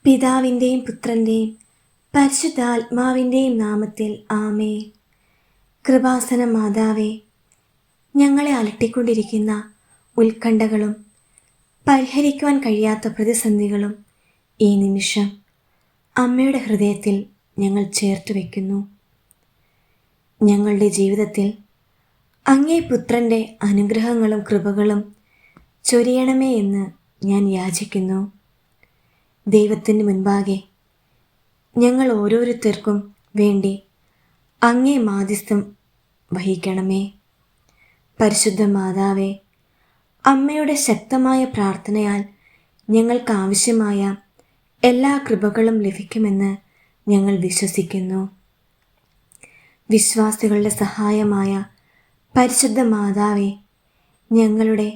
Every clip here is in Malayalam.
പിതാവിൻ്റെയും പുത്രൻ്റെയും പരിശുദ്ധാത്മാവിൻ്റെയും നാമത്തിൽ ആമേൻ. കൃപാസന മാതാവേ, ഞങ്ങളെ അലട്ടിക്കൊണ്ടിരിക്കുന്ന ഉത്കണ്ഠകളും പരിഹരിക്കുവാൻ കഴിയാത്ത പ്രതിസന്ധികളും ഈ നിമിഷം അമ്മയുടെ ഹൃദയത്തിൽ ഞങ്ങൾ ചേർത്ത് വയ്ക്കുന്നു. ഞങ്ങളുടെ ജീവിതത്തിൽ അങ്ങേ പുത്രൻ്റെ അനുഗ്രഹങ്ങളും കൃപകളും ചൊരിയണമേ എന്ന് ഞാൻ യാചിക്കുന്നു. ദൈവത്തിന് മുൻപാകെ ഞങ്ങൾ ഓരോരുത്തർക്കും വേണ്ടി അങ്ങേ മാധ്യസ്ഥം വഹിക്കണമേ. പരിശുദ്ധ മാതാവേ, അമ്മയുടെ ശക്തമായ പ്രാർത്ഥനയാൽ ഞങ്ങൾക്ക് ആവശ്യമായ എല്ലാ കൃപകളും ലഭിക്കുമെന്ന് ഞങ്ങൾ വിശ്വസിക്കുന്നു. വിശ്വാസികളുടെ സഹായമായ പരിശുദ്ധ മാതാവേ, ഞങ്ങളുടെ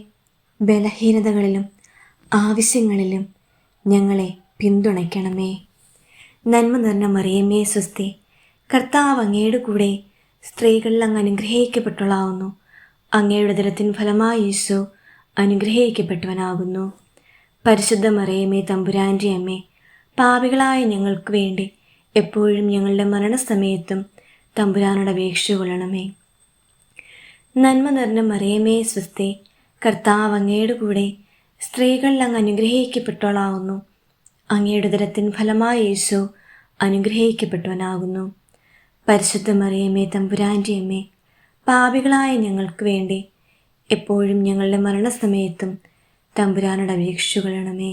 ബലഹീനതകളിലും ആവശ്യങ്ങളിലും ഞങ്ങളെ പിന്തുണയ്ക്കണമേ. നന്മ നിറഞ്ഞ മറിയമേ സ്വസ്തി, കർത്താവ് അങ്ങയുടെ കൂടെ സ്ത്രീകളിൽ അങ്ങ് അനുഗ്രഹിക്കപ്പെട്ടവളാവുന്നു. അങ്ങയുടെ ഉദരത്തിൻ ഫലമായി ഈശോ അനുഗ്രഹിക്കപ്പെട്ടവനാകുന്നു. പരിശുദ്ധ മറിയമേ തമ്പുരാൻ്റെ അമ്മേ, പാപികളായ ഞങ്ങൾക്ക് വേണ്ടി എപ്പോഴും ഞങ്ങളുടെ മരണസമയത്തും തമ്പുരാനോട് അപേക്ഷ കൊള്ളണമേ. നന്മ നിറഞ്ഞ മറിയമേ സ്വസ്തി, കർത്താവ് അങ്ങയുടെ കൂടെ സ്ത്രീകളിൽ അങ്ങ് അനുഗ്രഹിക്കപ്പെട്ടവളാവുന്നു. അങ്ങയുടെ ഉദരത്തിൻ ഫലമായി യേശു അനുഗ്രഹിക്കപ്പെട്ടവനാകുന്നു. പരിശുദ്ധ മറിയമേ തമ്പുരാൻ്റെ അമ്മേ, പാപികളായ ഞങ്ങൾക്ക് വേണ്ടി എപ്പോഴും ഞങ്ങളുടെ മരണസമയത്തും തമ്പുരാനോട് അപേക്ഷിച്ചു കൊള്ളണമേ.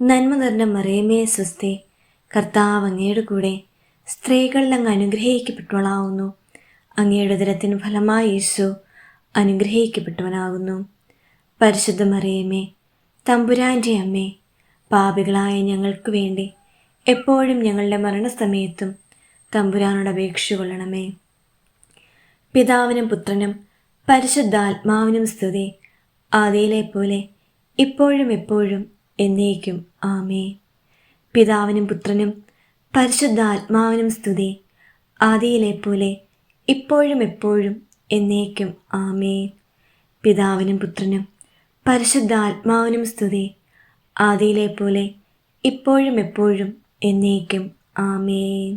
നന്മ നിറഞ്ഞ മറിയമേ സ്വസ്തി, കർത്താവ് അങ്ങയുടെ കൂടെ സ്ത്രീകളിൽ അങ്ങ് അനുഗ്രഹിക്കപ്പെട്ടവളാവുന്നു. അങ്ങയുടെ ഉദരത്തിൻ ഫലമായി യേശു അനുഗ്രഹിക്കപ്പെട്ടവനാകുന്നു. പരിശുദ്ധ മറിയമേ തമ്പുരാൻ്റെ അമ്മേ, പാപികളായ ഞങ്ങൾക്ക് വേണ്ടി എപ്പോഴും ഞങ്ങളുടെ മരണസമയത്തും തമ്പുരാനോട് അപേക്ഷ കൊള്ളണമേ. പിതാവിനും പുത്രനും പരിശുദ്ധാത്മാവിനും സ്തുതി, ആദിയിലെ പോലെ ഇപ്പോഴും എപ്പോഴും എന്നേക്കും ആമേൻ. പിതാവിനും പുത്രനും പരിശുദ്ധാത്മാവിനും സ്തുതി, ആദിയിലെ പോലെ ഇപ്പോഴും എപ്പോഴും എന്നേക്കും ആമേൻ. പിതാവിനും പുത്രനും പരിശുദ്ധാത്മാവിനും സ്തുതി, ആദിയിലെ പോലെ ഇപ്പോഴും എപ്പോഴും എന്നേക്കും ആമേൻ.